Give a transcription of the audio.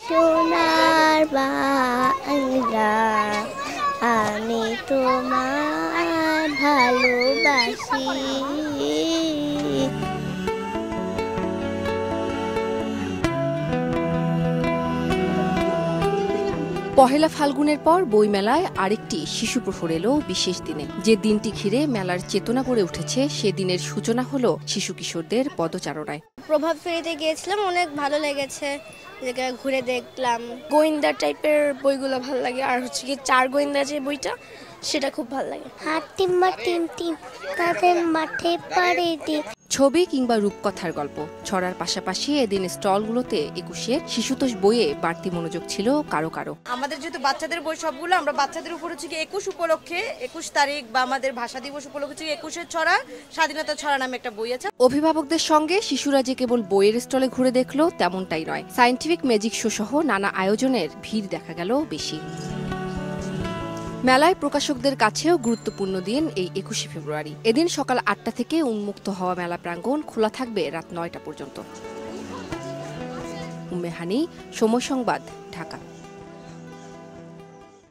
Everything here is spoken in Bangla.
সোনার বাংলা, আমি তোমায় ভালোবাসি। পহেলা ফাল্গুনের পর বইমেলায় আরেকটি শিশু প্রহর এলো বিশেষ দিনে। যে দিনটি ঘিরে মেলার চেতনা গড়ে উঠেছে, সে দিনের সূচনা হলো শিশু কিশোরদের পদচারণায়। প্রভাব ফেরিতে গিয়েছিলাম, অনেক ভালো লেগেছে, ঘুরে দেখলাম। গোয়েন্দা টাইপের বইগুলো ভালো লাগে, আর হচ্ছে কি চার গোয়েন্দা যে বইটা, সেটা খুব ভালো লাগে। হাতিম বা টিম টিম তাদের মাঠে পাড়ে দিয়ে। ছবি কিংবা রূপকথার গল্প ছড়ার পাশাপাশি এদিন স্টলগুলোতে 21-এর শিশুতোষ বইয়ে বাড়তি মনোযোগ ছিল কারো কারো। আমাদের যেহেতু বাচ্চাদের বই সবগুলো, আমরা বাচ্চাদের উপর হচ্ছে কি 21 উপলক্ষে 21 তারিখ বা আমাদের ভাষা দিবস উপলক্ষে 21-এর ছড়া, স্বাধীনতা ছড়া নামে একটা বই আছে। অভিভাবকদের সঙ্গে শিশুরা যে কেবল বইয়ের স্টলে ঘুরে দেখলো তেমনটাই নয়, সায়েন্টিফিক ম্যাজিক শো সহ নানা আয়োজনের ভিড় দেখা গেল বেশি। মেলায় প্রকাশকদের কাছেও গুরুত্বপূর্ণ দিন এই 21শে ফেব্রুয়ারি। এদিন সকাল 8টা থেকে উন্মুক্ত হওয়া মেলা প্রাঙ্গণ খোলা থাকবে রাত 9টা পর্যন্ত। উম্মে হানি, সময় সংবাদ, ঢাকা।